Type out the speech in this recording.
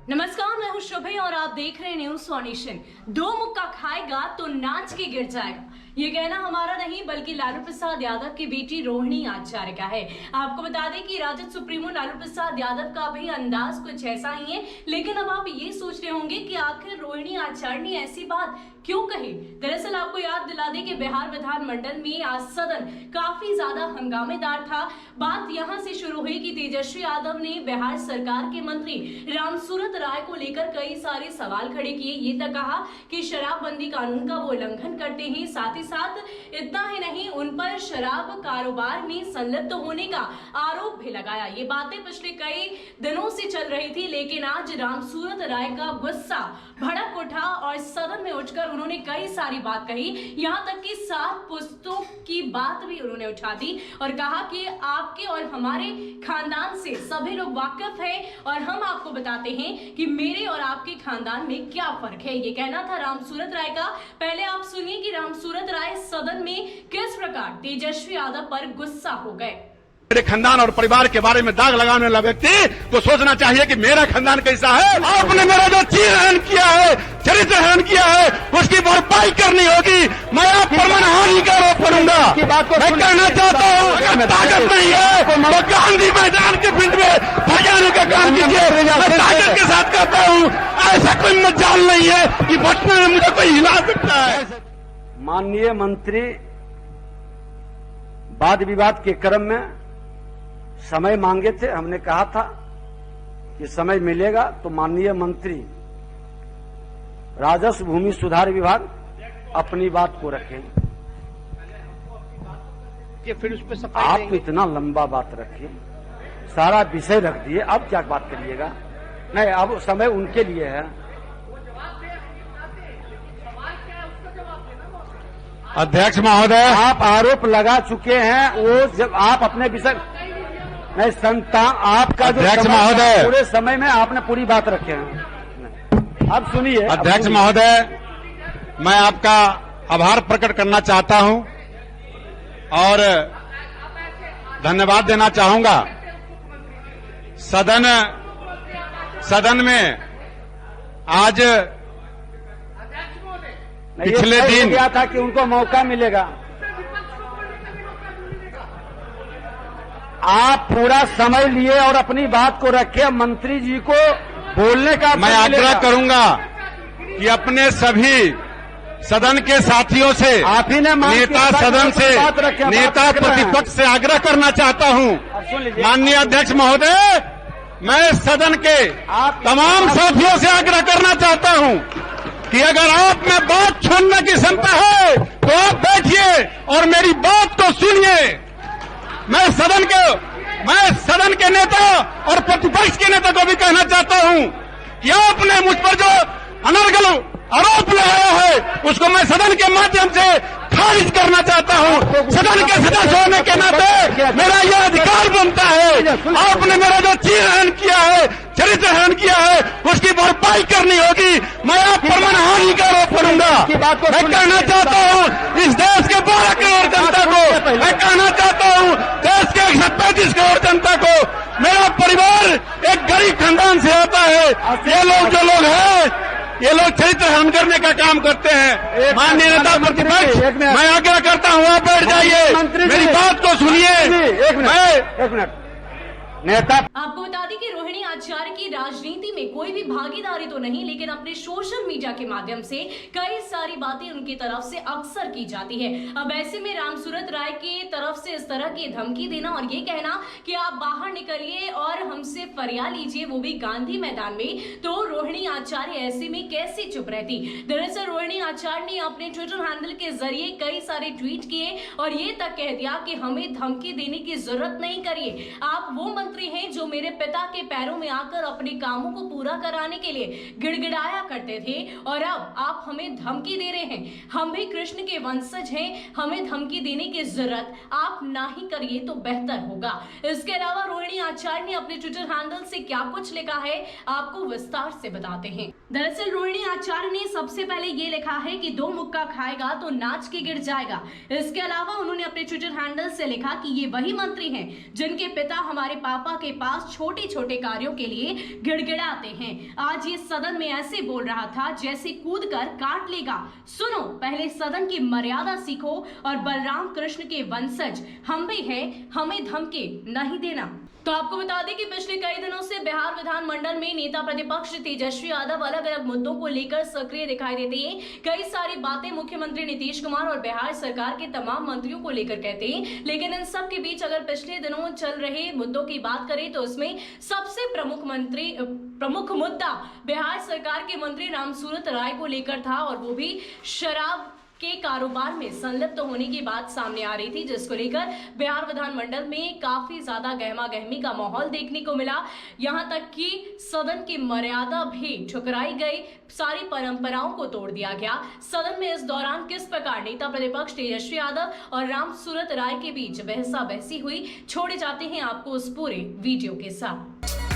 नमस्कार, मैं हूं शुभे और आप देख रहे हैं न्यूज़ नेशन। दो मुक्का खाएगा तो नाच के गिर जाएगा, ये कहना हमारा नहीं बल्कि लालू प्रसाद यादव की बेटी रोहिणी आचार्य का है। आपको बता दें कि राजद सुप्रीमो लालू प्रसाद यादव का भी अंदाज कुछ ऐसा ही है, लेकिन अब आप ये सोच रहे होंगे कि आखिर रोहिणी आचार्य ने ऐसी बात क्यों कही। दरअसल आपको याद दिला दें कि बिहार विधानमंडल में आज सदन काफी ज्यादा हंगामेदार था। बात यहां से शुरू हुई कि तेजस्वी यादव ने बिहार सरकार के मंत्री रामसूरत राय को लेकर कई सारे सवाल खड़े किए। ये तक कहा कि शराबबंदी कानून का वो उल्लंघन करते हैं, साथ ही साथ इतना ही नहीं, उन पर शराब कारोबार में संलिप्त होने का आरोप भी लगाया। ये बातें पिछले कई दिनों से चल रही थी, लेकिन आज रामसूरत राय का गुस्सा भड़क उठा और सदन में उठकर उन्होंने कई सारी बात कही। यहाँ तक कि 7 पुस्तों की बात भी उन्होंने उठा दी और कहा कि आपके और हमारे खानदान से सभी लोग वाकिफ हैं और हम आपको बताते हैं कि मेरे और आपके खानदान में क्या फर्क है। ये कहना था रामसूरत राय का। पहले आप सुनिए कि रामसूरत राय सदन में किस प्रकार तेजस्वी यादव पर गुस्सा हो गए। मेरे खानदान और परिवार के बारे में दाग लगाने वाला व्यक्ति को सोचना चाहिए कि मेरा खानदान कैसा है। आपने मेरा जो चीर हनन किया है, चरित्र हनन किया है, उसकी भरपाई करनी होगी। मैं आप पर मनहानि का आरोप करूंगा। मैं कहना चाहता हूँ, अगर ताकत नहीं है तो गांधी मैदान के पिंड में भजाने का काम कीजिए। मैं ताकत के साथ कहता हूँ, ऐसा कोई मजाल नहीं है कि बचपन में मुझे कोई हिला सकता है। माननीय मंत्री वाद विवाद के क्रम में समय मांगे थे। हमने कहा था कि समय मिलेगा तो माननीय मंत्री राजस्व भूमि सुधार विभाग अपनी बात को रखें। फिर उस पर आप इतना लंबा बात रखिए, सारा विषय रख दिए, अब क्या बात करिएगा। नहीं, अब समय उनके लिए है। अध्यक्ष महोदय, आप आरोप लगा चुके हैं, वो जब आप अपने विषय नहीं संतान आपका जो अध्यक्ष महोदय, पूरे समय में आपने पूरी बात रखे हैं। अब सुनिए अध्यक्ष महोदय, मैं आपका आभार प्रकट करना चाहता हूं और धन्यवाद देना चाहूंगा। सदन में आज पिछले दिन गया था कि उनको मौका मिलेगा। आप पूरा समय लिए और अपनी बात को रखे, मंत्री जी को बोलने का मैं आग्रह करूंगा कि अपने सभी सदन के साथियों से, आप ही ने नेता सदन से, नेता प्रतिपक्ष से आग्रह करना चाहता हूं। माननीय अध्यक्ष महोदय, मैं सदन के तमाम साथियों से आग्रह करना चाहता हूं कि अगर आप में बात छोड़ने की क्षमता है तो आप बैठिए और मेरी बात को सुनिए। मैं सदन के नेता और प्रतिपक्ष के नेता को भी कहना चाहता हूं कि आपने मुझ पर जो अनर्गल आरोप लगाया है उसको मैं सदन के माध्यम से खारिज करना चाहता हूं। सदन के सदस्य होने के नाते मेरा यह अधिकार बनता है। आपने मेरा जो चीर हनन किया है, चरित्र हनन किया है, उसकी भरपाई करनी होगी। मैं आप पर मनहानि का आरोप करूंगा। मैं कहना चाहता हूं इस देश के 12 करोड़ जनता को, मैं कहना चाहता हूं देश के 135 करोड़ जनता को, मेरा परिवार एक गरीब खानदान से आता है। ये लोग जो लोग हैं, ये लोग चरित्र हनन करने का काम करते हैं। माननीय नेता प्रतिपक्ष, मैं आग्रह करता हूं आप बैठ जाइए, मेरी बात को सुनिए। एक मिनट नेता, आपको बता दें कि रोहिणी आचार्य की राजनीति में कोई भी भागीदारी तो नहीं, लेकिन अपने सोशल मीडिया के माध्यम से कई सारी बातें उनकी तरफ से अक्सर की जाती है। अब ऐसे में रामसूरत राय की तरफ से इस तरह की धमकी देना और ये कहना कि आप बाहर निकलिए और हमसे फरियाद लीजिए, वो भी गांधी मैदान में, तो रोहिणी आचार्य ऐसे में कैसे चुप रहती। दरअसल रोहिणी आचार्य ने अपने ट्विटर हैंडल के जरिए कई सारे ट्वीट किए और ये तक कह दिया कि हमें धमकी देने की जरूरत नहीं करिए। आप वो मंत्री हैं जो मेरे पिता के पैरों में आकर अपने कामों को पूरा कराने के लिए गिड़गिड़ाया करते थे और अब आप हमें धमकी दे रहे हैं। हम भी कृष्ण के वंशज हैं, हमें धमकी देने की जरूरत आप ना ही करिए तो बेहतर होगा। इसके अलावा रोहिणी आचार्य ने अपने ट्विटर हैंडल से क्या कुछ लिखा है आपको विस्तार से बताते हैं। दरअसल रोहिणी आचार्य ने सबसे पहले ये लिखा है कि दो मुक्का खाएगा तो नाच के गिर जाएगा। इसके अलावा उन्होंने अपने ट्विटर हैंडल से लिखा कि ये वही मंत्री हैं जिनके पिता हमारे पापा के पास छोटे छोटे कार्यों के लिए गिड़गिड़ाते हैं। आज ये सदन में ऐसे बोल रहा था जैसे कूदकर काट लेगा। सुनो, पहले सदन की मर्यादा सीखो और बलराम कृष्ण के वंशज हम भी हैं, हमें धमकी नहीं देना। तो आपको बता दें कि पिछले कई दिनों से बिहार विधानमंडल में नेता प्रतिपक्ष तेजस्वी यादव अलग अलग मुद्दों को लेकर सक्रिय दिखाई देते हैं। कई सारी बातें मुख्यमंत्री नीतीश कुमार और बिहार सरकार के तमाम मंत्रियों को लेकर कहते हैं, लेकिन इन सब के बीच अगर पिछले दिनों चल रहे मुद्दों की बात करें तो उसमें सबसे प्रमुख मुद्दा बिहार सरकार के मंत्री रामसूरत राय को लेकर था, और वो भी शराब के कारोबार में संलिप्त होने की बात सामने आ रही थी, जिसको लेकर बिहार विधानमंडल में काफी ज्यादा गहमा गहमी का माहौल देखने को मिला। यहां तक कि सदन की मर्यादा भी ठुकराई गई, सारी परंपराओं को तोड़ दिया गया। सदन में इस दौरान किस प्रकार नेता प्रतिपक्ष तेजस्वी यादव और रामसूरत राय के बीच बहसा बहसी हुई, छोड़े जाते हैं आपको उस पूरे वीडियो के साथ।